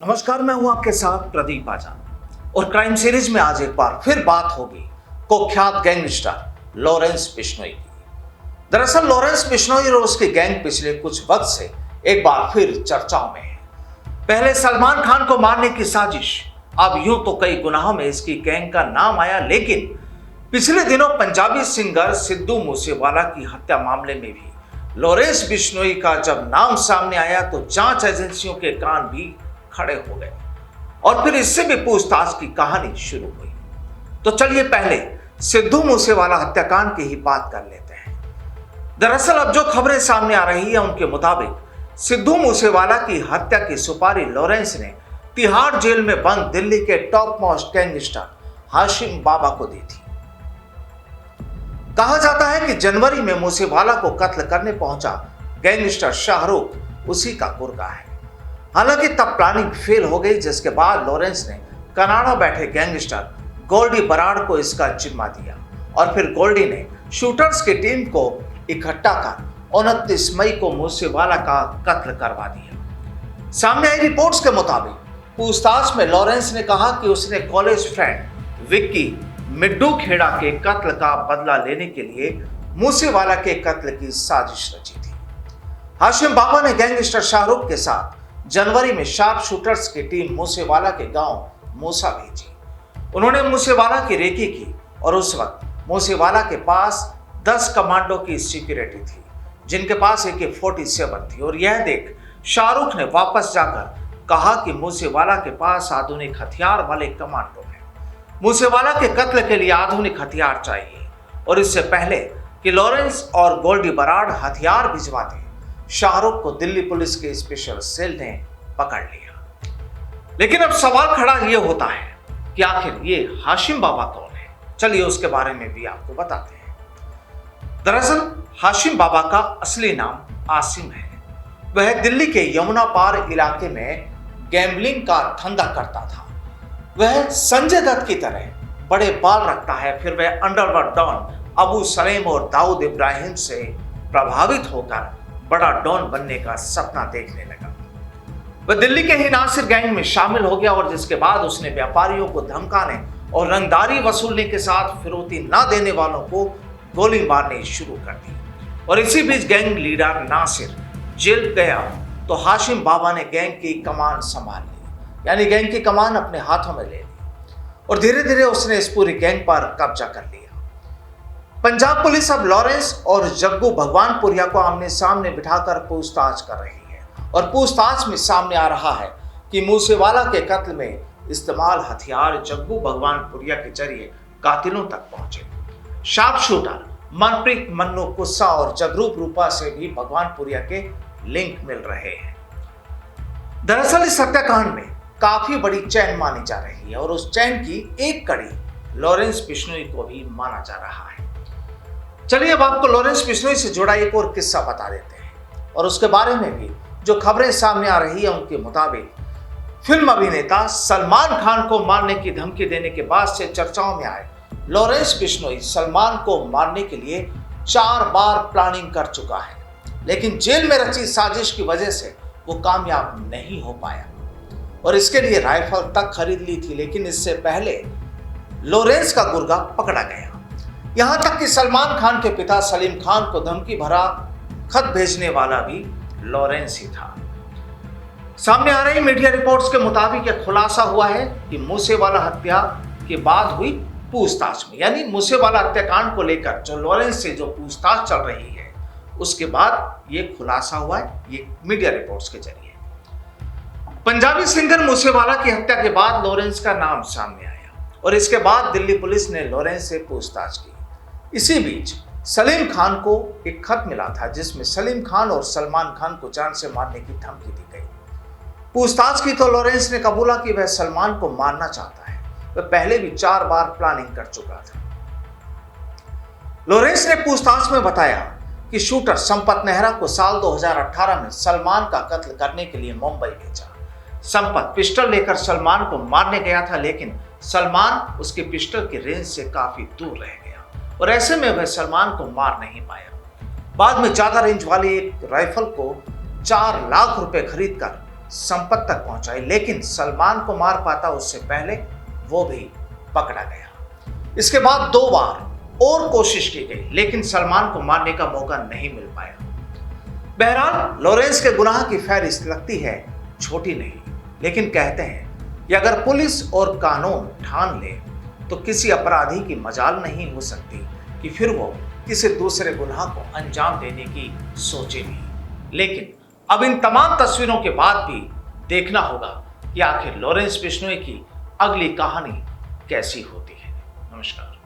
नमस्कार, मैं हूं आपके साथ प्रदीप आजाद और क्राइम सीरीज में आज एक बार फिर बात होगी कुख्यात गैंगस्टर लॉरेंस बिश्नोई की। दरअसल लॉरेंस बिश्नोई और उसकी गैंग पिछले कुछ वक्त से एक बार फिर चर्चाओं में है। पहले सलमान खान को मारने की साजिश, अब यूं तो कई गुनाहों में इसकी गैंग का नाम आया, लेकिन पिछले दिनों पंजाबी सिंगर सिद्धू मूसेवाला की हत्या मामले में भी लॉरेंस बिश्नोई का जब नाम सामने आया तो जांच एजेंसियों के कान भी खड़े हो गए और फिर इससे भी पूछताछ की कहानी शुरू हुई। तो चलिए पहले सिद्धू मूसेवाला हत्याकांड की ही बात कर लेते हैं। दरअसल अब जो खबरें सामने आ रही है उनके मुताबिक सिद्धू मूसेवाला की हत्या की सुपारी लॉरेंस ने तिहाड़ जेल में बंद दिल्ली के टॉप मोस्ट गैंगस्टर हाशिम बाबा को दी थी। कहा जाता है कि जनवरी में मूसेवाला को कत्ल करने पहुंचा गैंगस्टर शाहरुख उसी का गुर्गा है। हालांकि तब प्लानिंग फेल हो गई, जिसके बाद लॉरेंस ने कनाडा बैठे गैंगस्टर गोल्डी बराड़ को इसका जिम्मा दिया और फिर गोल्डी ने शूटर्स की टीम को इकट्ठा कर 29 मई को मूसेवाला का कत्ल करवा दिया। सामने आई रिपोर्ट्स के मुताबिक पूछताछ में लॉरेंस ने कहा कि उसने कॉलेज फ्रेंड विक्की मिड्डू खेड़ा के कत्ल का बदला लेने के लिए मूसेवाला के कत्ल की साजिश रची थी। हाशिम बाबा ने गैंगस्टर शाहरुख के साथ जनवरी में शार्प शूटर्स की टीम मूसेवाला के गांव मूसा भेजी। उन्होंने मूसेवाला की रेकी की और उस वक्त मूसेवाला के पास 10 कमांडो की सिक्योरिटी थी, जिनके पास AK-47 थी। और यह देख शाहरुख ने वापस जाकर कहा कि मूसेवाला के पास आधुनिक हथियार वाले कमांडो हैं। मूसेवाला के कत्ल के लिए आधुनिक हथियार चाहिए और इससे पहले कि लॉरेंस और गोल्डी बराड़ हथियार भिजवाते, शाहरुख को दिल्ली पुलिस के स्पेशल सेल ने पकड़ लिया। लेकिन अब सवाल खड़ा यह होता है कि आखिर ये हाशिम बाबा कौन है। चलिए उसके बारे में भी आपको बताते हैं। दरअसल हाशिम बाबा का असली नाम आसिम है। वह दिल्ली के यमुना पार इलाके में गैम्बलिंग का धंधा करता था। वह संजय दत्त की तरह बड़े बाल रखता है। फिर वह अंडरवर्ल्ड डॉन अबू सलेम और दाऊद इब्राहिम से प्रभावित होकर बड़ा डॉन बनने का सपना देखने लगा। वह दिल्ली के ही नासिर गैंग में शामिल हो गया और जिसके बाद उसने व्यापारियों को धमकाने और रंगदारी वसूलने के साथ फिरौती ना देने वालों को गोली मारनी शुरू कर दी। और इसी बीच गैंग लीडर नासिर जेल गया तो हाशिम बाबा ने गैंग की कमान संभाल ली, यानी गैंग की कमान अपने हाथों में ले ली और धीरे धीरे उसने इस पूरी गैंग पर कब्जा कर लिया। पंजाब पुलिस अब लॉरेंस और जग्गू भगवानपुरिया को आमने सामने बिठाकर पूछताछ कर रही है और पूछताछ में सामने आ रहा है कि मूसेवाला के कत्ल में इस्तेमाल हथियार जग्गू भगवानपुरिया के जरिए कातिलों तक पहुंचे। शार्प शूटर मनप्रीत मन्नू कुस्सा और जगरूप रूपा से भी भगवानपुरिया के लिंक मिल रहे हैं। दरअसल इस हत्याकांड में काफी बड़ी चैन मानी जा रही है और उस चैन की एक कड़ी लॉरेंस बिश्नोई को भी माना जा रहा है। चलिए अब आपको लॉरेंस बिश्नोई से जुड़ा एक और किस्सा बता देते हैं और उसके बारे में भी जो खबरें सामने आ रही है उनके मुताबिक फिल्म अभिनेता सलमान खान को मारने की धमकी देने के बाद से चर्चाओं में आए लॉरेंस बिश्नोई सलमान को मारने के लिए 4 बार प्लानिंग कर चुका है, लेकिन जेल में रची साजिश की वजह से वो कामयाब नहीं हो पाया और इसके लिए राइफल तक खरीद ली थी। लेकिन इससे पहले लॉरेंस का गुर्गा पकड़ा गया। यहां तक कि सलमान खान के पिता सलीम खान को धमकी भरा खत भेजने वाला भी लॉरेंस ही था। सामने आ रही मीडिया रिपोर्ट्स के मुताबिक यह खुलासा हुआ है कि मूसेवाला हत्या के बाद हुई पूछताछ में, यानी मूसेवाला हत्याकांड को लेकर जो लॉरेंस से जो पूछताछ चल रही है उसके बाद यह खुलासा हुआ है, ये मीडिया रिपोर्ट्स के जरिए। पंजाबी सिंगर मूसेवाला की हत्या के बाद लॉरेंस का नाम सामने आया और इसके बाद दिल्ली पुलिस ने लॉरेंस से पूछताछ की। इसी बीच सलीम खान को एक खत मिला था जिसमें सलीम खान और सलमान खान को जान से मारने की धमकी दी गई। पूछताछ की तो लॉरेंस ने कबूला कि वह सलमान को मारना चाहता है। वह पहले भी 4 बार प्लानिंग कर चुका था। लॉरेंस ने पूछताछ में बताया कि शूटर संपत नेहरा को साल 2018 में सलमान का कत्ल करने के लिए मुंबई भेजा। संपत पिस्टल लेकर सलमान को मारने गया था, लेकिन सलमान उसके पिस्टल की रेंज से काफी दूर रह गया और ऐसे में वह सलमान को मार नहीं पाया। बाद में ज्यादा रेंज वाली एक राइफल को 4 लाख रुपए खरीदकर संपत तक पहुंचाई, लेकिन सलमान को मार पाता उससे पहले वो भी पकड़ा गया। इसके बाद 2 बार और कोशिश की गई, लेकिन सलमान को मारने का मौका नहीं मिल पाया। बहरहाल लॉरेंस के गुनाह की फहरिस्त लगती है छोटी नहीं, लेकिन कहते हैं कि अगर पुलिस और कानून ठान ले तो किसी अपराधी की मजाल नहीं हो सकती कि फिर वो किसी दूसरे गुनाह को अंजाम देने की सोचे भी। लेकिन अब इन तमाम तस्वीरों के बाद भी देखना होगा कि आखिर लॉरेंस बिश्नोई की अगली कहानी कैसी होती है। नमस्कार।